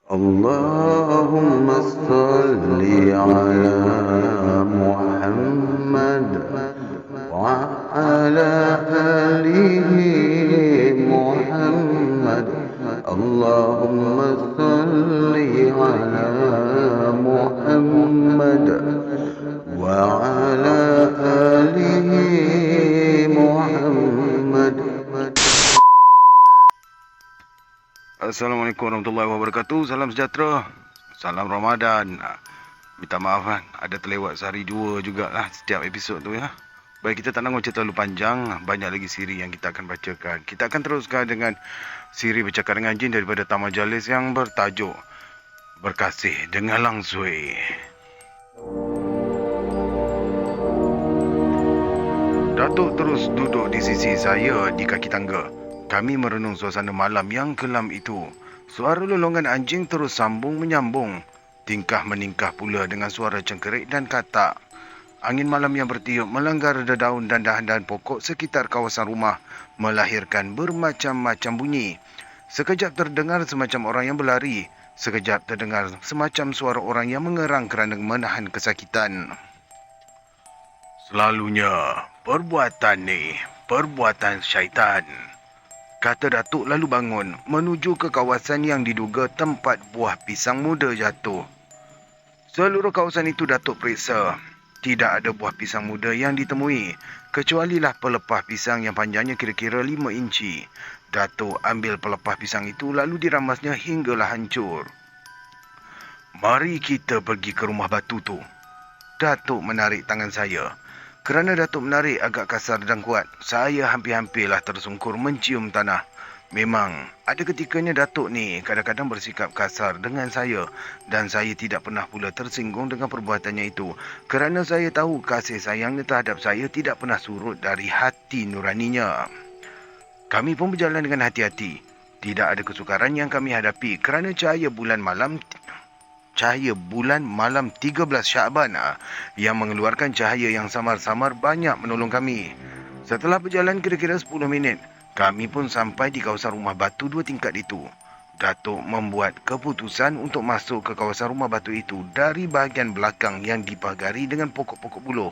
اللهم صل على محمد وعلى آله محمد. اللهم صل على محمد وعلى آله محمد. Assalamualaikum warahmatullahi wabarakatuh. Salam sejahtera. Salam Ramadan. Minta maaf kan, ada terlewat sehari dua jugalah setiap episod tu ya. Baik, kita tak nak cerita terlalu panjang. Banyak lagi siri yang kita akan bacakan. Kita akan teruskan dengan siri bercakap dengan jin daripada Taman Majalis yang bertajuk Berkasih dengan Lang Sui. Datuk terus duduk di sisi saya di kaki tangga. Kami merenung suasana malam yang kelam itu. Suara lolongan anjing terus sambung menyambung. Tingkah meningkah pula dengan suara cengkerik dan katak. Angin malam yang bertiup melanggar dedaun dan dahan-dahan pokok sekitar kawasan rumah melahirkan bermacam-macam bunyi. Sekejap terdengar semacam orang yang berlari. Sekejap terdengar semacam suara orang yang mengerang kerana menahan kesakitan. Selalunya, perbuatan ni, perbuatan syaitan. Kata Datuk lalu bangun, menuju ke kawasan yang diduga tempat buah pisang muda jatuh. Seluruh kawasan itu Datuk periksa. Tidak ada buah pisang muda yang ditemui, kecualilah pelepah pisang yang panjangnya kira-kira 5 inci. Datuk ambil pelepah pisang itu lalu diramasnya hinggalah hancur. Mari kita pergi ke rumah batu tu. Datuk menarik tangan saya. Kerana Datuk menarik agak kasar dan kuat, saya hampir-hampirlah tersungkur mencium tanah. Memang, ada ketikanya Datuk ni kadang-kadang bersikap kasar dengan saya dan saya tidak pernah pula tersinggung dengan perbuatannya itu kerana saya tahu kasih sayangnya terhadap saya tidak pernah surut dari hati nuraninya. Kami pun berjalan dengan hati-hati. Tidak ada kesukaran yang kami hadapi kerana cahaya bulan malam 13 Syaban yang mengeluarkan cahaya yang samar-samar banyak menolong kami. Setelah berjalan kira-kira 10 minit, kami pun sampai di kawasan rumah batu 2 tingkat itu. Datuk membuat keputusan untuk masuk ke kawasan rumah batu itu dari bahagian belakang yang dipagari dengan pokok-pokok buluh.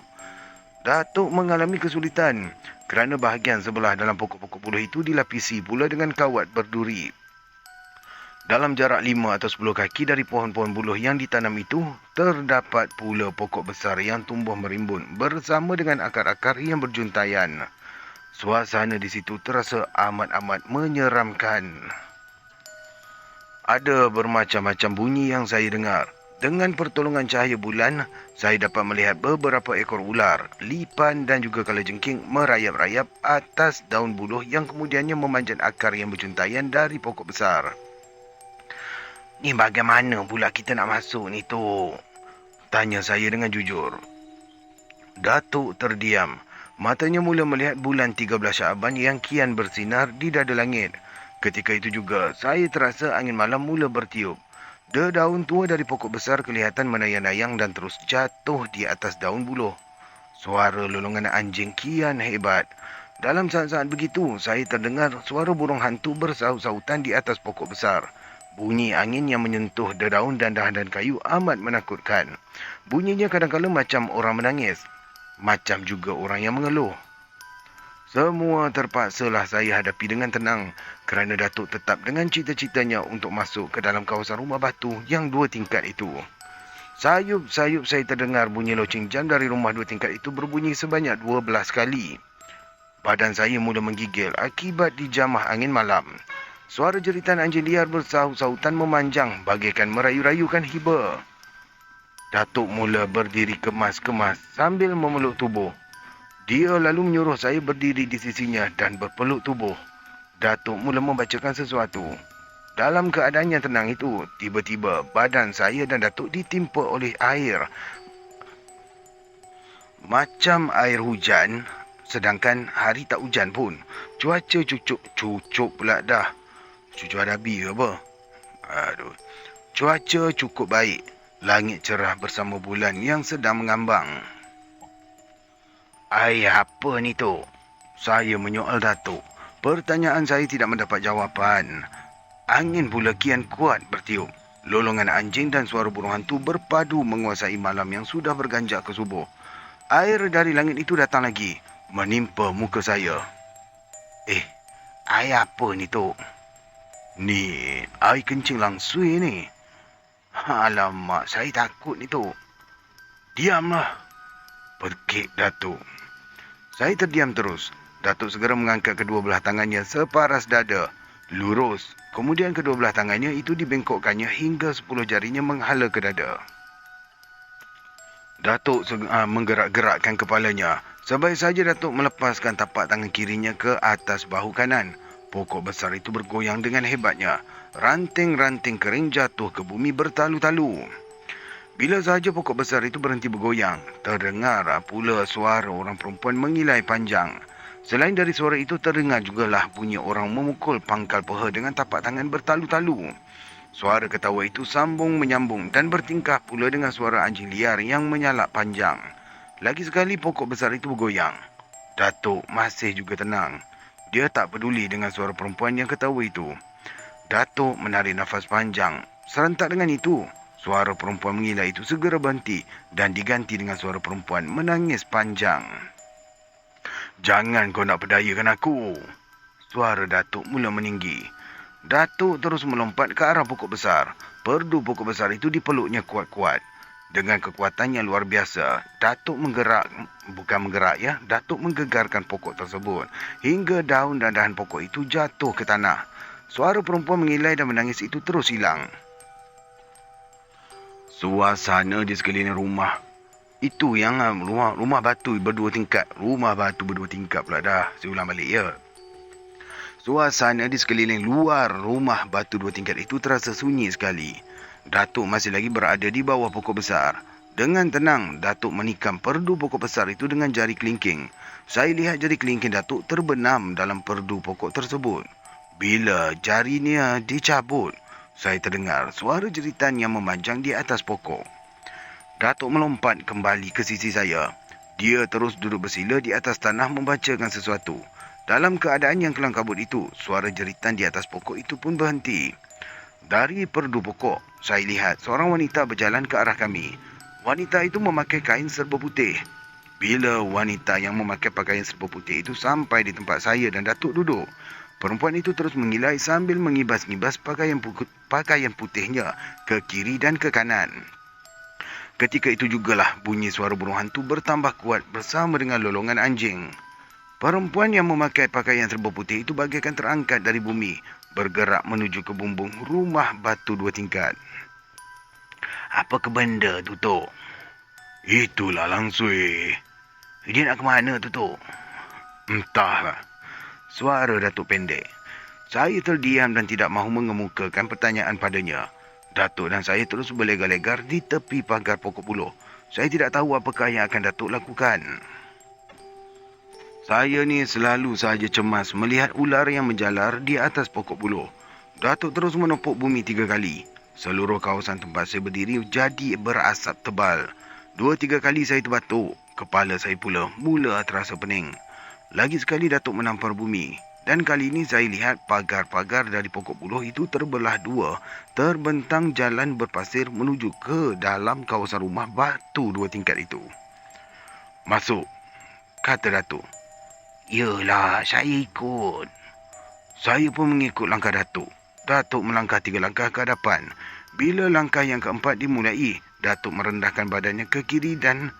Datuk mengalami kesulitan kerana bahagian sebelah dalam pokok-pokok buluh itu dilapisi pula dengan kawat berduri. Dalam jarak 5 atau 10 kaki dari pohon-pohon buluh yang ditanam itu, terdapat pula pokok besar yang tumbuh merimbun bersama dengan akar-akar yang berjuntaian. Suasana di situ terasa amat-amat menyeramkan. Ada bermacam-macam bunyi yang saya dengar. Dengan pertolongan cahaya bulan, saya dapat melihat beberapa ekor ular, lipan dan juga kalajengking merayap-rayap atas daun buluh yang kemudiannya memanjat akar yang berjuntaian dari pokok besar. Ni bagaimana pula kita nak masuk ni tu? Tanya saya dengan jujur. Datuk terdiam. Matanya mula melihat bulan 13 Syaban yang kian bersinar di dada langit. Ketika itu juga, saya terasa angin malam mula bertiup. Daun tua dari pokok besar kelihatan menayang-nayang dan terus jatuh di atas daun buluh. Suara lolongan anjing kian hebat. Dalam saat-saat begitu, saya terdengar suara burung hantu bersaut-sautan di atas pokok besar. Bunyi angin yang menyentuh dedaun dan dahan kayu amat menakutkan. Bunyinya kadang-kala macam orang menangis. Macam juga orang yang mengeluh. Semua terpaksalah saya hadapi dengan tenang kerana Datuk tetap dengan cita-citanya untuk masuk ke dalam kawasan rumah batu yang 2 tingkat itu. Sayup-sayup saya terdengar bunyi loceng jam dari rumah 2 tingkat itu berbunyi sebanyak 12 kali. Badan saya mula menggigil akibat dijamah angin malam. Suara jeritan anjing liar bersaut-sautan memanjang bagaikan merayu-rayukan hiba. Datuk mula berdiri kemas-kemas sambil memeluk tubuh. Dia lalu menyuruh saya berdiri di sisinya dan berpeluk tubuh. Datuk mula membacakan sesuatu. Dalam keadaan yang tenang itu, tiba-tiba badan saya dan Datuk ditimpa oleh air. Macam air hujan, sedangkan hari tak hujan pun. Cuaca cucuk pula dah. Cucu Adabi ke apa? Aduh. Cuaca cukup baik. Langit cerah bersama bulan yang sedang mengambang. Apa ni tu? Saya menyoal Datuk. Pertanyaan saya tidak mendapat jawapan. Angin pula kian kuat bertiup. Lolongan anjing dan suara burung hantu berpadu menguasai malam yang sudah berganjak ke subuh. Air dari langit itu datang lagi, menimpa muka saya. Air apa ni, Tok? Ni, air kencing langsui ni. Alamak, saya takut ni, Tok. Diamlah, perkik Datuk. Saya terdiam terus. Datuk segera mengangkat kedua belah tangannya separas dada. Lurus. Kemudian kedua belah tangannya itu dibengkokkannya hingga 10 jarinya menghala ke dada. Datuk menggerak-gerakkan kepalanya. Sebaik saja Datuk melepaskan tapak tangan kirinya ke atas bahu kanan. Pokok besar itu bergoyang dengan hebatnya. Ranting-ranting kering jatuh ke bumi bertalu-talu. Bila sahaja pokok besar itu berhenti bergoyang, terdengar pula suara orang perempuan mengilai panjang. Selain dari suara itu, terdengar jugalah bunyi orang memukul pangkal peha dengan tapak tangan bertalu-talu. Suara ketawa itu sambung menyambung dan bertingkah pula dengan suara anjing liar yang menyalak panjang. Lagi sekali pokok besar itu bergoyang. Datuk masih juga tenang. Dia tak peduli dengan suara perempuan yang ketawa itu. Datuk menarik nafas panjang. Serentak dengan itu, suara perempuan mengilai itu segera berhenti dan diganti dengan suara perempuan menangis panjang. Jangan kau nak perdayakan aku. Suara Datuk mula meninggi. Datuk terus melompat ke arah pokok besar. Perdu pokok besar itu dipeluknya kuat-kuat. Dengan kekuatan yang luar biasa, Datuk Datuk menggegarkan pokok tersebut hingga daun dan dahan pokok itu jatuh ke tanah. Suara perempuan mengilai dan menangis itu terus hilang. Suasana di sekeliling rumah itu yang rumah batu berdua tingkat. Rumah batu berdua tingkat pula dah. Saya ulang balik ya. Suasana di sekeliling luar rumah batu dua tingkat itu terasa sunyi sekali. Datuk masih lagi berada di bawah pokok besar. Dengan tenang, Datuk menikam perdu pokok besar itu dengan jari kelingking. Saya lihat jari kelingking Datuk terbenam dalam perdu pokok tersebut. Bila jarinya dicabut, saya terdengar suara jeritan yang memanjang di atas pokok. Datuk melompat kembali ke sisi saya. Dia terus duduk bersila di atas tanah membacakan sesuatu. Dalam keadaan yang kelam kabut itu, suara jeritan di atas pokok itu pun berhenti. Dari perdu pokok, saya lihat seorang wanita berjalan ke arah kami. Wanita itu memakai kain serba putih. Bila wanita yang memakai pakaian serba putih itu sampai di tempat saya dan Datuk duduk, perempuan itu terus mengilai sambil mengibas-ngibas pakaian putihnya ke kiri dan ke kanan. Ketika itu jugalah bunyi suara burung hantu bertambah kuat bersama dengan lolongan anjing. Perempuan yang memakai pakaian serba putih itu bagaikan terangkat dari bumi, bergerak menuju ke bumbung rumah batu dua tingkat. Apa ke benda tu, Tok? Itulah langsui. Dia nak ke mana tu, Tok? Entahlah. Suara Datuk pendek. Saya terdiam dan tidak mahu mengemukakan pertanyaan padanya. Datuk dan saya terus berlegar-legar di tepi pagar pokok buluh. Saya tidak tahu apakah yang akan Datuk lakukan. Saya ni selalu sahaja cemas melihat ular yang menjalar di atas pokok buluh. Datuk terus menepuk bumi 3 kali. Seluruh kawasan tempat saya berdiri jadi berasap tebal. 2-3 kali saya terbatuk. Kepala saya pula mula terasa pening. Lagi sekali Datuk menampar bumi. Dan kali ini saya lihat pagar-pagar dari pokok buluh itu terbelah dua. Terbentang jalan berpasir menuju ke dalam kawasan rumah batu 2 tingkat itu. Masuk, kata Datuk. Yelah, saya ikut. Saya pun mengikut langkah Datuk. Datuk melangkah 3 langkah ke hadapan. Bila langkah yang keempat dimulai, Datuk merendahkan badannya ke kiri dan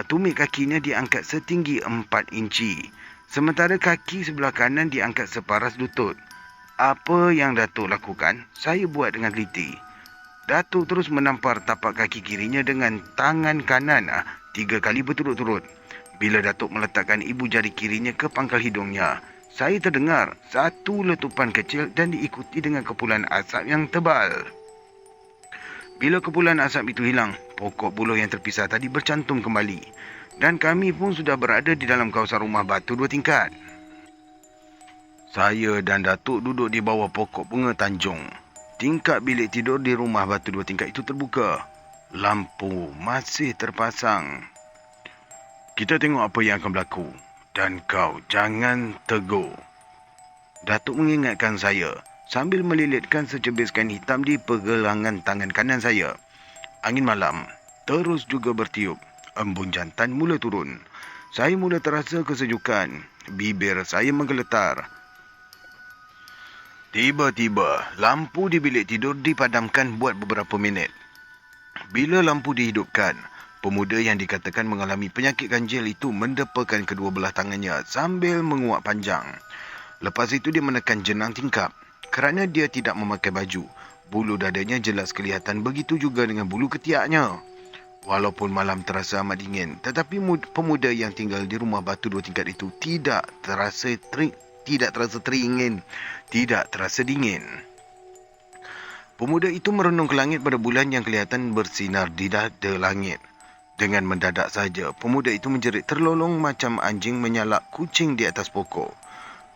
tumit kakinya diangkat setinggi 4 inci. Sementara kaki sebelah kanan diangkat separas lutut. Apa yang Datuk lakukan, saya buat dengan teliti. Datuk terus menampar tapak kaki kirinya dengan tangan kanan 3 kali berturut-turut. Bila Datuk meletakkan ibu jari kirinya ke pangkal hidungnya, saya terdengar satu letupan kecil dan diikuti dengan kepulan asap yang tebal. Bila kepulan asap itu hilang, pokok buluh yang terpisah tadi bercantum kembali. Dan kami pun sudah berada di dalam kawasan rumah batu 2 tingkat. Saya dan Datuk duduk di bawah pokok bunga tanjung. Tingkap bilik tidur di rumah batu 2 tingkat itu terbuka. Lampu masih terpasang. Kita tengok apa yang akan berlaku. Dan kau jangan tegur. Datuk mengingatkan saya. sambil melilitkan secebis kain hitam di pergelangan tangan kanan saya. Angin malam terus juga bertiup. Embun jantan mula turun. Saya mula terasa kesejukan. Bibir saya menggeletar. Tiba-tiba, lampu di bilik tidur dipadamkan buat beberapa minit. Bila lampu dihidupkan, pemuda yang dikatakan mengalami penyakit ganjil itu mendepakan kedua belah tangannya sambil menguap panjang. Lepas itu dia menekan jenang tingkap. Kerana dia tidak memakai baju, bulu dadanya jelas kelihatan, begitu juga dengan bulu ketiaknya. Walaupun malam terasa amat dingin, tetapi pemuda yang tinggal di rumah batu 2 tingkat itu tidak terasa dingin. Pemuda itu merenung ke langit pada bulan yang kelihatan bersinar di dada langit. Dengan mendadak saja, pemuda itu menjerit terlolong macam anjing menyalak kucing di atas pokok.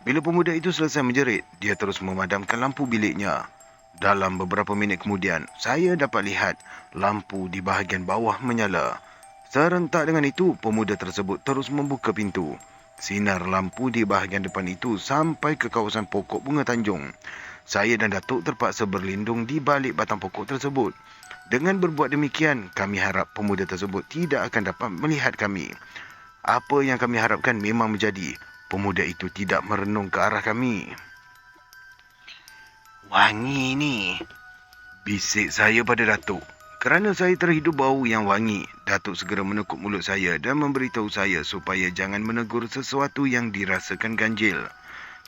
Bila pemuda itu selesai menjerit, dia terus memadamkan lampu biliknya. Dalam beberapa minit kemudian, saya dapat lihat lampu di bahagian bawah menyala. Serentak dengan itu, pemuda tersebut terus membuka pintu. Sinar lampu di bahagian depan itu sampai ke kawasan pokok bunga Tanjung. Saya dan Datuk terpaksa berlindung di balik batang pokok tersebut. Dengan berbuat demikian, kami harap pemuda tersebut tidak akan dapat melihat kami. Apa yang kami harapkan memang menjadi. Pemuda itu tidak merenung ke arah kami. "Wangi ni," bisik saya pada Datuk. Kerana saya terhidu bau yang wangi, Datuk segera menekuk mulut saya dan memberitahu saya supaya jangan menegur sesuatu yang dirasakan ganjil.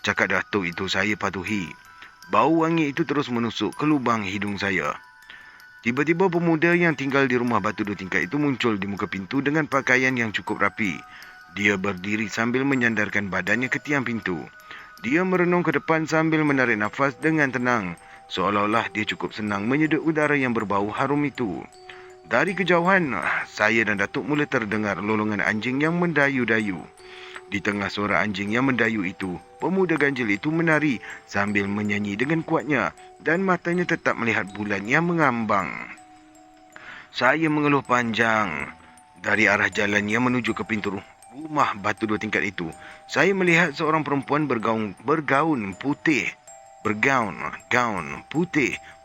Cakap Datuk itu saya patuhi. Bau wangi itu terus menusuk ke lubang hidung saya. Tiba-tiba pemuda yang tinggal di rumah batu 2 tingkat itu muncul di muka pintu dengan pakaian yang cukup rapi. Dia berdiri sambil menyandarkan badannya ke tiang pintu. Dia merenung ke depan sambil menarik nafas dengan tenang, seolah-olah dia cukup senang menyedut udara yang berbau harum itu. Dari kejauhan, saya dan Datuk mula terdengar lolongan anjing yang mendayu-dayu. Di tengah suara anjing yang mendayu itu, pemuda ganjil itu menari sambil menyanyi dengan kuatnya dan matanya tetap melihat bulan yang mengambang. Saya mengeluh panjang. Dari arah jalan yang menuju ke pintu rumah batu 2 tingkat itu, saya melihat seorang perempuan bergaun putih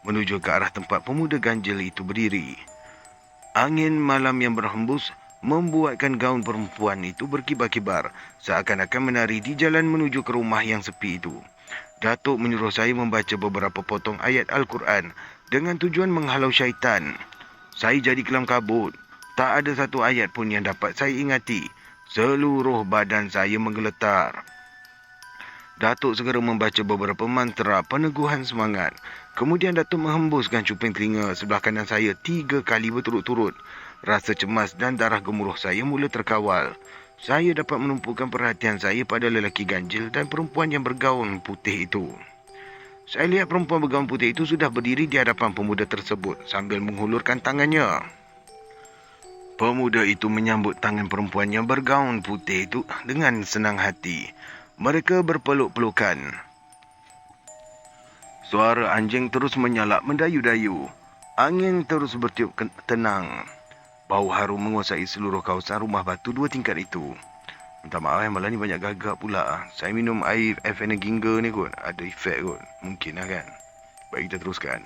menuju ke arah tempat pemuda ganjil itu berdiri. Angin malam yang berhembus membuatkan gaun perempuan itu berkibar-kibar, seakan-akan menari di jalan menuju ke rumah yang sepi itu. Datuk menyuruh saya membaca beberapa potong ayat Al-Quran dengan tujuan menghalau syaitan. Saya jadi kelam kabut. Tak ada satu ayat pun yang dapat saya ingati. Seluruh badan saya menggeletar. Datuk segera membaca beberapa mantra peneguhan semangat. Kemudian Datuk menghembuskan cuping telinga sebelah kanan saya 3 kali berturut-turut. Rasa cemas dan darah gemuruh saya mula terkawal. Saya dapat menumpukan perhatian saya pada lelaki ganjil dan perempuan yang bergaun putih itu. Saya lihat perempuan bergaun putih itu sudah berdiri di hadapan pemuda tersebut sambil menghulurkan tangannya. Pemuda itu menyambut tangan perempuan yang bergaun putih itu dengan senang hati. Mereka berpeluk-pelukan. Suara anjing terus menyalak mendayu-dayu. Angin terus bertiup tenang. Bau harum menguasai seluruh kawasan rumah batu 2 tingkat itu. Minta maaf malam ni banyak gagak pula. Saya minum air Ginger ni kot. Ada efek kot. Mungkin lah kan. Baik kita teruskan.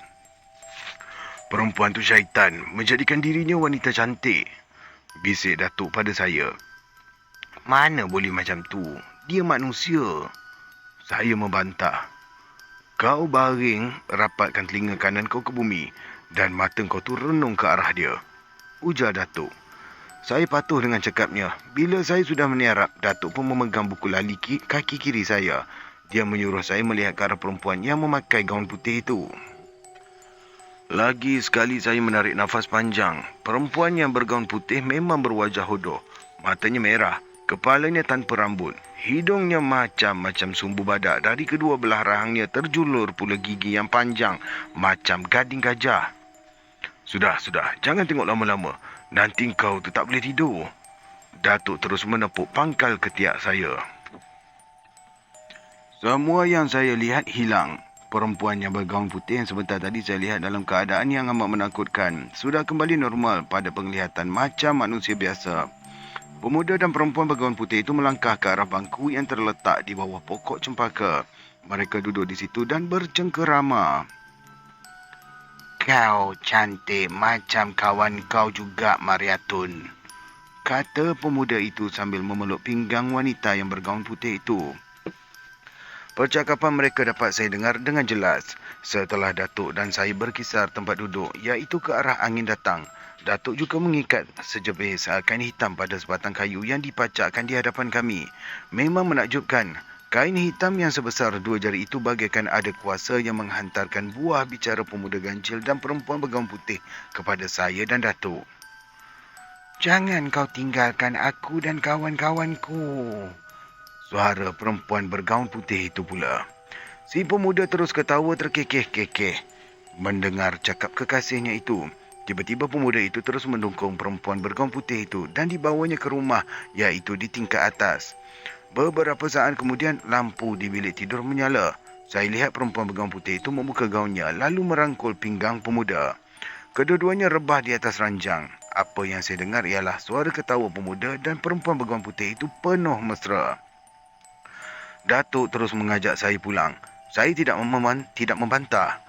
Perempuan tu syaitan menjadikan dirinya wanita cantik. Bisik Datuk pada saya. Mana boleh macam tu? Dia manusia. Saya membantah. Kau baring, rapatkan telinga kanan kau ke bumi dan mata kau tu renung ke arah dia, ujar Datuk. Saya patuh dengan cakapnya. Bila saya sudah meniarap, Datuk pun memegang buku lali kaki kiri saya. Dia menyuruh saya melihat ke arah perempuan yang memakai gaun putih itu. Lagi sekali saya menarik nafas panjang. Perempuan yang bergaun putih memang berwajah hodoh. Matanya merah, kepalanya tanpa rambut. Hidungnya macam-macam sumbu badak. Dari kedua belah rahangnya terjulur pula gigi yang panjang macam gading gajah. Sudah. Jangan tengok lama-lama. Nanti kau tu tak boleh tidur. Datuk terus menepuk pangkal ketiak saya. Semua yang saya lihat hilang. Perempuan yang bergaun putih yang sebentar tadi saya lihat dalam keadaan yang amat menakutkan sudah kembali normal pada penglihatan macam manusia biasa. Pemuda dan perempuan bergaun putih itu melangkah ke arah bangku yang terletak di bawah pokok cempaka. Mereka duduk di situ dan bercengkerama. "Kau cantik macam kawan kau juga, Mariatun," kata pemuda itu sambil memeluk pinggang wanita yang bergaun putih itu. Percakapan mereka dapat saya dengar dengan jelas. Setelah Datuk dan saya berkisar tempat duduk, iaitu ke arah angin datang, Datuk juga mengikat sejepit kain hitam pada sebatang kayu yang dipacakkan di hadapan kami. Memang menakjubkan. Kain hitam yang sebesar 2 jari itu bagaikan ada kuasa yang menghantarkan buah bicara pemuda ganjil dan perempuan bergaun putih kepada saya dan Datuk. "Jangan kau tinggalkan aku dan kawan-kawanku," suara perempuan bergaun putih itu pula. Si pemuda terus ketawa terkekeh-kekeh mendengar cakap kekasihnya itu. Tiba-tiba pemuda itu terus mendungkung perempuan bergaun putih itu dan dibawanya ke rumah, iaitu di tingkat atas. Beberapa saat kemudian, lampu di bilik tidur menyala. Saya lihat perempuan bergaun putih itu membuka gaunnya lalu merangkul pinggang pemuda. Kedua-duanya rebah di atas ranjang. Apa yang saya dengar ialah suara ketawa pemuda dan perempuan bergaun putih itu penuh mesra. Datuk terus mengajak saya pulang. Saya tidak membantah.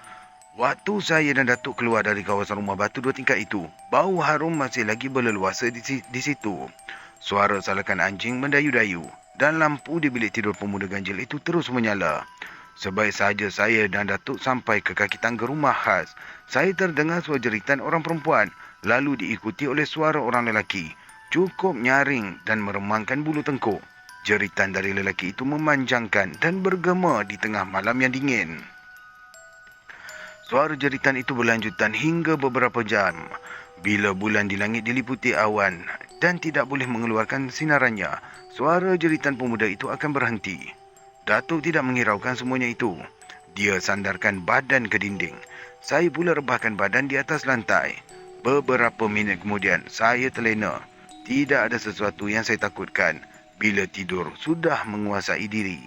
Waktu saya dan Datuk keluar dari kawasan rumah batu 2 tingkat itu, bau harum masih lagi berleluasa di situ. Suara salakan anjing mendayu-dayu dan lampu di bilik tidur pemuda ganjil itu terus menyala. Sebaik sahaja saya dan Datuk sampai ke kaki tangga rumah khas, saya terdengar suara jeritan orang perempuan, lalu diikuti oleh suara orang lelaki. Cukup nyaring dan meremangkan bulu tengkuk. Jeritan dari lelaki itu memanjangkan dan bergema di tengah malam yang dingin. Suara jeritan itu berlanjutan hingga beberapa jam. Bila bulan di langit diliputi awan dan tidak boleh mengeluarkan sinarannya, suara jeritan pemuda itu akan berhenti. Datuk tidak menghiraukan semuanya itu. Dia sandarkan badan ke dinding. Saya pula rebahkan badan di atas lantai. Beberapa minit kemudian, saya terlena. Tidak ada sesuatu yang saya takutkan bila tidur sudah menguasai diri.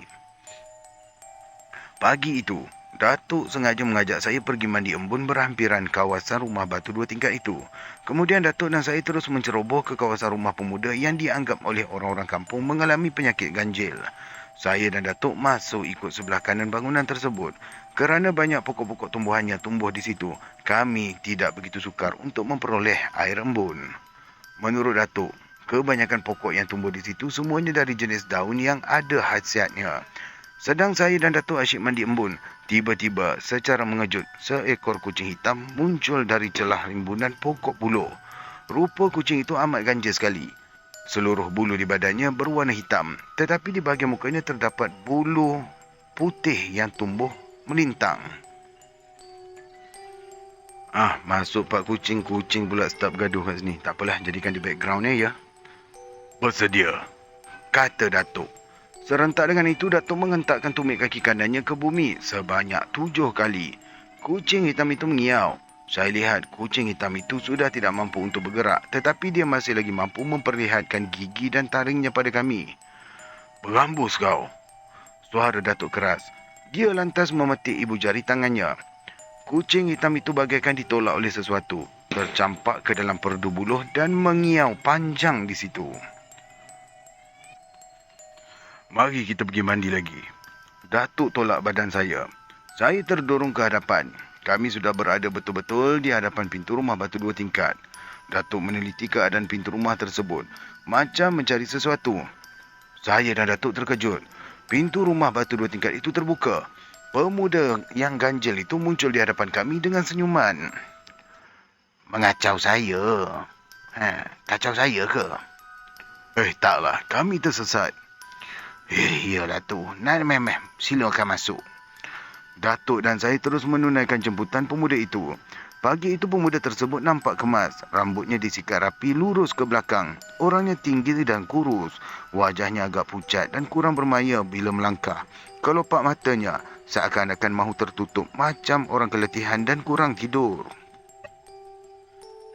Pagi itu, Datuk sengaja mengajak saya pergi mandi embun berhampiran kawasan rumah batu 2 tingkat itu. Kemudian Datuk dan saya terus menceroboh ke kawasan rumah pemuda yang dianggap oleh orang-orang kampung mengalami penyakit ganjil. Saya dan Datuk masuk ikut sebelah kanan bangunan tersebut. Kerana banyak pokok-pokok tumbuhannya tumbuh di situ, kami tidak begitu sukar untuk memperoleh air embun. Menurut Datuk, kebanyakan pokok yang tumbuh di situ semuanya dari jenis daun yang ada khasiatnya. Sedang saya dan Datuk asyik mandi embun, tiba-tiba secara mengejut, seekor kucing hitam muncul dari celah rimbunan pokok buluh. Rupa kucing itu amat ganjil sekali. Seluruh bulu di badannya berwarna hitam, tetapi di bahagian mukanya terdapat bulu putih yang tumbuh melintang. Masuk pak kucing pula start bergaduh kat sini. Tak apalah, jadikan di background ya. "Bersedia," kata Datuk. Serentak dengan itu, Datuk menghentakkan tumit kaki kanannya ke bumi sebanyak 7 kali. Kucing hitam itu mengiau. Saya lihat kucing hitam itu sudah tidak mampu untuk bergerak, tetapi dia masih lagi mampu memperlihatkan gigi dan taringnya pada kami. "Berambus kau," suara Datuk keras. Dia lantas memetik ibu jari tangannya. Kucing hitam itu bagaikan ditolak oleh sesuatu, tercampak ke dalam perdu buluh dan mengiau panjang di situ. "Mari kita pergi mandi lagi." Datuk tolak badan saya. Saya terdorong ke hadapan. Kami sudah berada betul-betul di hadapan pintu rumah batu 2 tingkat. Datuk meneliti keadaan pintu rumah tersebut, macam mencari sesuatu. Saya dan Datuk terkejut. Pintu rumah batu 2 tingkat itu terbuka. Pemuda yang ganjil itu muncul di hadapan kami dengan senyuman. "Mengacau saya? Kacau saya ke?" Taklah, kami tersesat." Iyalah tu. Memeh, silakan masuk." Datuk dan saya terus menunaikan jemputan pemuda itu. Pagi itu pemuda tersebut nampak kemas. Rambutnya disikat rapi lurus ke belakang. Orangnya tinggi dan kurus. Wajahnya agak pucat dan kurang bermaya bila melangkah. Kelopak matanya seakan-akan mahu tertutup macam orang keletihan dan kurang tidur.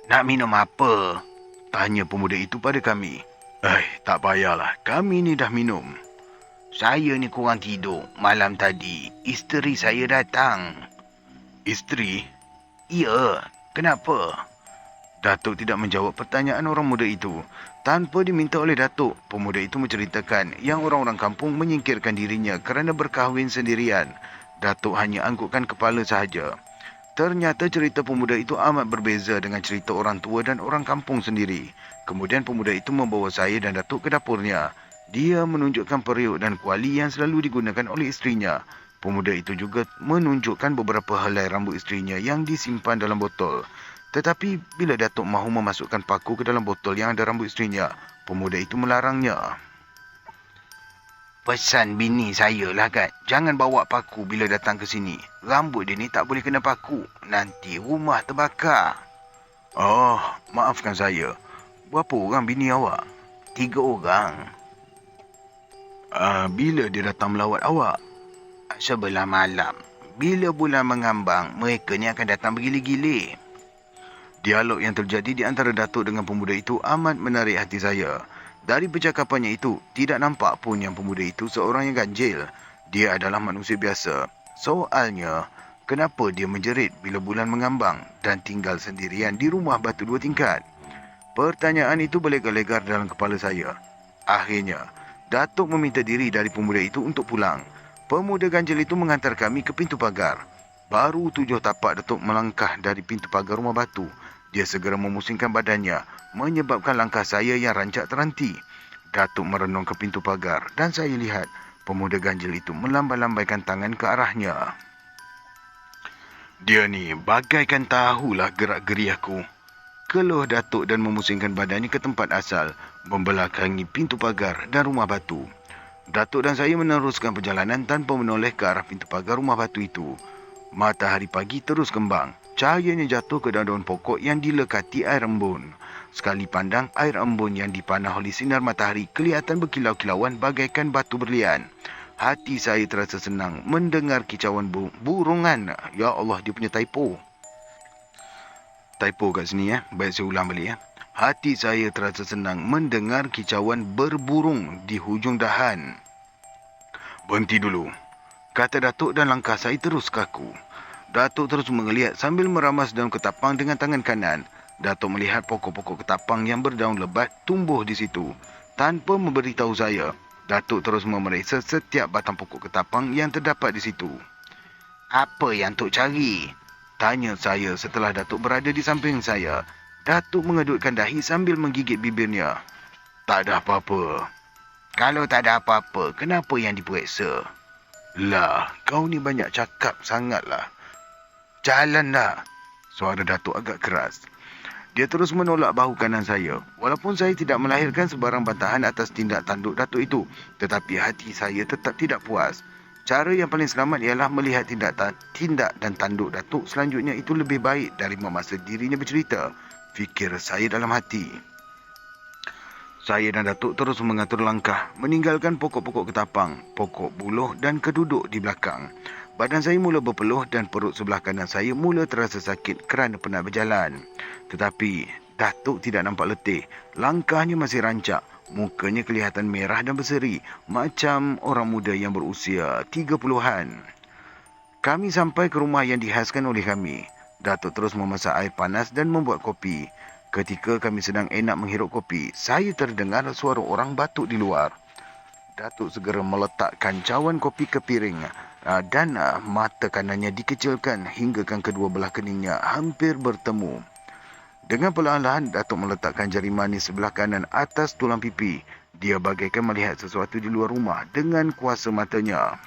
"Nak minum apa?" tanya pemuda itu pada kami. Tak payahlah. Kami ni dah minum." "Saya ni kurang tidur. Malam tadi, isteri saya datang." "Isteri?" "Ya, kenapa?" Datuk tidak menjawab pertanyaan orang muda itu. Tanpa diminta oleh Datuk, pemuda itu menceritakan yang orang-orang kampung menyingkirkan dirinya kerana berkahwin sendirian. Datuk hanya anggukkan kepala sahaja. Ternyata cerita pemuda itu amat berbeza dengan cerita orang tua dan orang kampung sendiri. Kemudian pemuda itu membawa saya dan Datuk ke dapurnya. Dia menunjukkan periuk dan kuali yang selalu digunakan oleh isterinya. Pemuda itu juga menunjukkan beberapa helai rambut isterinya yang disimpan dalam botol. Tetapi bila Datuk mahu memasukkan paku ke dalam botol yang ada rambut isterinya, pemuda itu melarangnya. Pesan bini saya lah kan, jangan bawa paku bila datang ke sini. Rambut dia ni tak boleh kena paku, nanti rumah terbakar. Oh, maafkan saya. Berapa orang bini awak? 3 orang. Bila dia datang melawat awak? Sebelah malam. Bila bulan mengambang, mereka ni akan datang bergila-gila. Dialog yang terjadi di antara Datuk dengan pemuda itu amat menarik hati saya. Dari percakapannya itu, tidak nampak pun yang pemuda itu seorang yang ganjil. Dia adalah manusia biasa. Soalnya, kenapa dia menjerit bila bulan mengambang dan tinggal sendirian di rumah batu 2 tingkat? Pertanyaan itu berlegar-legar dalam kepala saya. Akhirnya, Datuk meminta diri dari pemuda itu untuk pulang. Pemuda ganjil itu mengantar kami ke pintu pagar. Baru 7 tapak Datuk melangkah dari pintu pagar rumah batu. Dia segera memusingkan badannya, menyebabkan langkah saya yang rancak terhenti. Datuk merenung ke pintu pagar dan saya lihat pemuda ganjil itu melambai-lambaikan tangan ke arahnya. Dia ni bagaikan tahulah gerak-geri aku. Keluh Datuk dan memusingkan badannya ke tempat asal, membelakangi pintu pagar dan rumah batu. Datuk dan saya meneruskan perjalanan tanpa menoleh ke arah pintu pagar rumah batu itu. Matahari pagi terus kembang. Cahayanya jatuh ke daun-daun pokok yang dilekati air embun. Sekali pandang, air embun yang dipanah oleh sinar matahari kelihatan berkilau-kilauan bagaikan batu berlian. Hati saya terasa senang mendengar kicauan burungan. Ya Allah, dia punya typo. Typo kat sini ya. Baik, saya ulang balik ya. Hati saya terasa senang mendengar kicauan berburung di hujung dahan. Berhenti dulu, kata Datuk dan langkah saya terus kaku. Datuk terus mengeliat sambil meramas daun ketapang dengan tangan kanan. Datuk melihat pokok-pokok ketapang yang berdaun lebat tumbuh di situ. Tanpa memberitahu saya, Datuk terus memeriksa setiap batang pokok ketapang yang terdapat di situ. Apa yang Tok cari? Tanya saya setelah Datuk berada di samping saya. Datuk mengedutkan dahi sambil menggigit bibirnya. Tak ada apa-apa. Kalau tak ada apa-apa, kenapa yang diperiksa? Lah, kau ni banyak cakap sangatlah. Jalan dah. Suara Datuk agak keras. Dia terus menolak bahu kanan saya. Walaupun saya tidak melahirkan sebarang bantahan atas tindak tanduk Datuk itu, tetapi hati saya tetap tidak puas. Cara yang paling selamat ialah melihat tindak dan tanduk Datuk selanjutnya itu lebih baik dari memaksa dirinya bercerita, fikir saya dalam hati. Saya dan Datuk terus mengatur langkah, meninggalkan pokok-pokok ketapang, pokok buluh dan keduduk di belakang. Badan saya mula berpeluh dan perut sebelah kanan saya mula terasa sakit kerana penat berjalan. Tetapi Datuk tidak nampak letih. Langkahnya masih rancak. Mukanya kelihatan merah dan berseri, macam orang muda yang berusia 30-an. Kami sampai ke rumah yang dihaskan oleh kami. Datuk terus memasak air panas dan membuat kopi. Ketika kami sedang enak menghirup kopi, saya terdengar suara orang batuk di luar. Datuk segera meletakkan cawan kopi ke piring dan mata kanannya dikecilkan hinggakan kedua belah keningnya hampir bertemu. Dengan perlahan-lahan, Datuk meletakkan jari manis sebelah kanan atas tulang pipi. Dia bagaikan melihat sesuatu di luar rumah dengan kuasa matanya.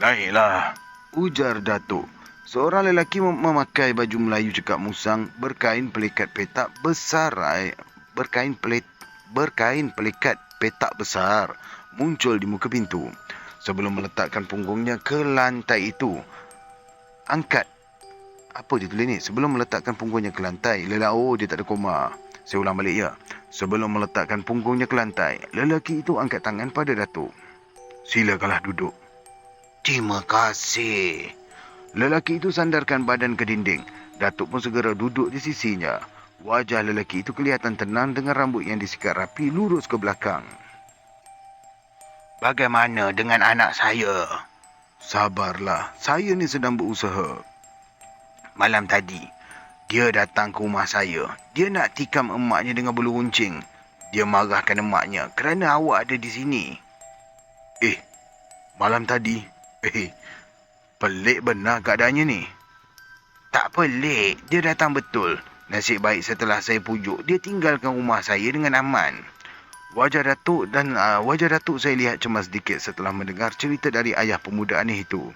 Naiklah, ujar Datuk. Seorang lelaki memakai baju Melayu cekak musang berkain pelikat petak besar. Berkain pelikat petak besar muncul di muka pintu. Sebelum meletakkan punggungnya ke lantai itu, apa dia tulis ni? Sebelum meletakkan punggungnya ke lantai, dia tak ada koma. Saya ulang balik ya. Sebelum meletakkan punggungnya ke lantai, lelaki itu angkat tangan pada Datuk. Silakanlah duduk. Terima kasih. Lelaki itu sandarkan badan ke dinding. Datuk pun segera duduk di sisinya. Wajah lelaki itu kelihatan tenang dengan rambut yang disikat rapi lurus ke belakang. Bagaimana dengan anak saya? Sabarlah, saya ni sedang berusaha. Malam tadi, Dia datang ke rumah saya. Dia nak tikam emaknya dengan bulu runcing. Dia marahkan emaknya kerana awak ada di sini. Malam tadi? Pelik benar keadaannya ni. Tak pelik, dia datang betul. Nasib baik setelah saya pujuk, dia tinggalkan rumah saya dengan aman. Wajah Datuk saya lihat cemas sedikit setelah mendengar cerita dari ayah pemuda aneh itu.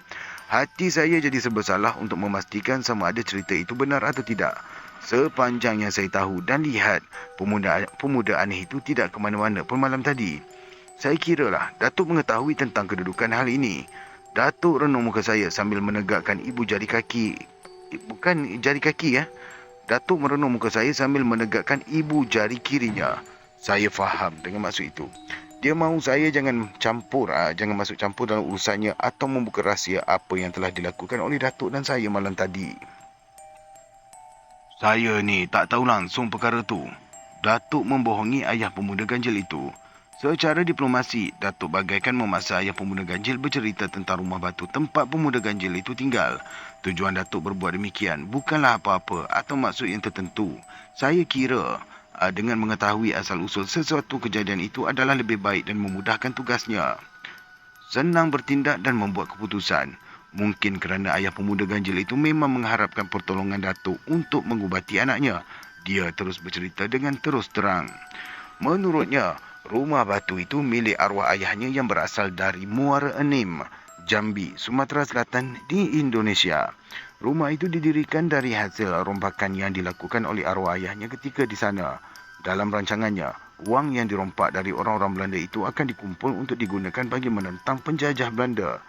Hati saya jadi serba salah untuk memastikan sama ada cerita itu benar atau tidak. Sepanjang yang saya tahu dan lihat, pemuda aneh itu tidak ke mana-mana pun malam tadi. Saya kiralah Datuk mengetahui tentang kedudukan hal ini. Datuk renung muka saya sambil menegakkan ibu jari kaki. Bukan jari kaki ya. Datuk merenung muka saya sambil menegakkan ibu jari kirinya. Saya faham dengan maksud itu. Dia mahu saya jangan masuk campur dalam urusannya atau membuka rahsia apa yang telah dilakukan oleh Datuk dan saya malam tadi. Saya ni tak tahu langsung perkara tu. Datuk membohongi ayah pemuda ganjil itu. Secara diplomasi, Datuk bagaikan memaksa ayah pemuda ganjil bercerita tentang rumah batu tempat pemuda ganjil itu tinggal. Tujuan Datuk berbuat demikian bukanlah apa-apa atau maksud yang tertentu. Saya kira dengan mengetahui asal-usul sesuatu kejadian itu adalah lebih baik dan memudahkan tugasnya. Senang bertindak dan membuat keputusan. Mungkin kerana ayah pemuda ganjil itu memang mengharapkan pertolongan Datuk untuk mengubati anaknya. Dia terus bercerita dengan terus terang. Menurutnya, rumah batu itu milik arwah ayahnya yang berasal dari Muara Enim, Jambi, Sumatera Selatan di Indonesia. Rumah itu didirikan dari hasil rompakan yang dilakukan oleh arwah ayahnya ketika di sana. Dalam rancangannya, wang yang dirompak dari orang-orang Belanda itu akan dikumpul untuk digunakan bagi menentang penjajah Belanda.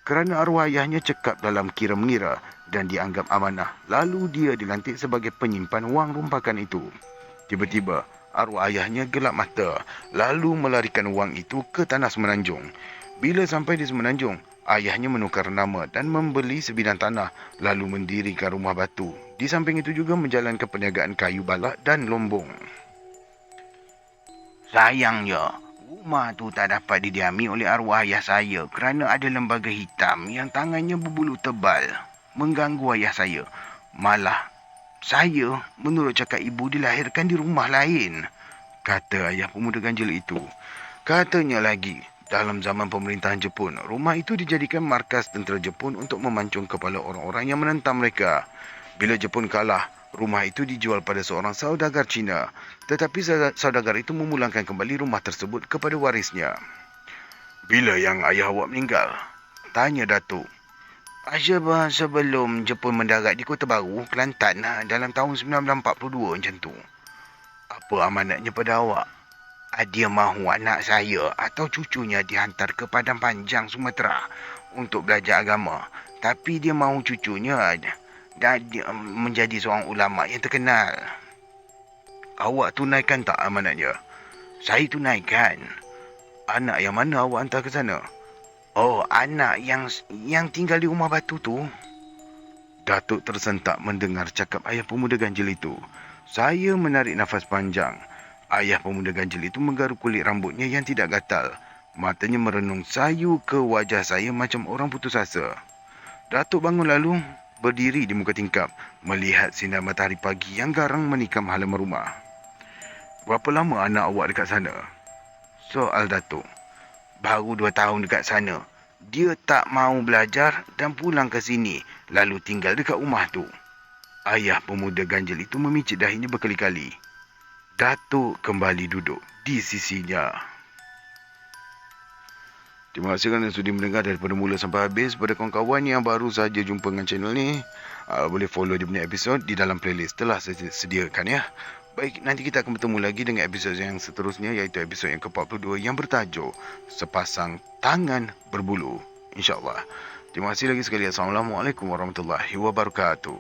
Kerana arwah ayahnya cekap dalam kira-mengira dan dianggap amanah, lalu dia dilantik sebagai penyimpan wang rompakan itu. Tiba-tiba, arwah ayahnya gelap mata, lalu melarikan wang itu ke tanah Semenanjung. Bila sampai di Semenanjung, ayahnya menukar nama dan membeli sebidang tanah, lalu mendirikan rumah batu. Di samping itu juga menjalankan perniagaan kayu balak dan lombong. Sayangnya, rumah tu tak dapat didiami oleh arwah ayah saya kerana ada lembaga hitam yang tangannya berbulu tebal mengganggu ayah saya. Malah, saya, menurut cakap ibu, dilahirkan di rumah lain, kata ayah pemuda ganjil itu. Katanya lagi, dalam zaman pemerintahan Jepun, rumah itu dijadikan markas tentera Jepun untuk memancung kepala orang-orang yang menentang mereka. Bila Jepun kalah, rumah itu dijual pada seorang saudagar Cina. Tetapi saudagar itu memulangkan kembali rumah tersebut kepada warisnya. Bila yang ayah awak meninggal? Tanya Datuk. Sebelum Jepun mendarat di Kota Baru, Kelantan dalam tahun 1942 macam tu. Apa amanatnya pada awak? Dia mahu anak saya atau cucunya dihantar ke Padang Panjang, Sumatera untuk belajar agama. Tapi dia mahu cucunya menjadi seorang ulama yang terkenal. Awak tunaikan tak amanatnya? Saya tunaikan. Anak yang mana awak hantar ke sana? Oh, anak yang tinggal di rumah batu tu. Datuk tersentak mendengar cakap ayah pemuda ganjil itu. Saya menarik nafas panjang. Ayah pemuda ganjil itu menggaruk kulit rambutnya yang tidak gatal. Matanya merenung sayu ke wajah saya macam orang putus asa. Datuk bangun lalu berdiri di muka tingkap, melihat sinar matahari pagi yang garang menikam halaman rumah. Berapa lama anak awak dekat sana? Soal Datuk. Baru 2 tahun dekat sana. Dia tak mahu belajar dan pulang ke sini, lalu tinggal dekat rumah tu. Ayah pemuda ganjil itu memicit dahinya berkali-kali. Datuk kembali duduk di sisinya. Terima kasih kerana sudi mendengar daripada mula sampai habis. Pada kawan-kawan yang baru saja jumpa dengan channel ni, boleh follow dia punya episod di dalam playlist telah saya sediakan ya. Baik, nanti kita akan bertemu lagi dengan episod yang seterusnya, iaitu episod yang ke-42 yang bertajuk Sepasang Tangan Berbulu. InsyaAllah. Terima kasih lagi sekali. Assalamualaikum warahmatullahi wabarakatuh.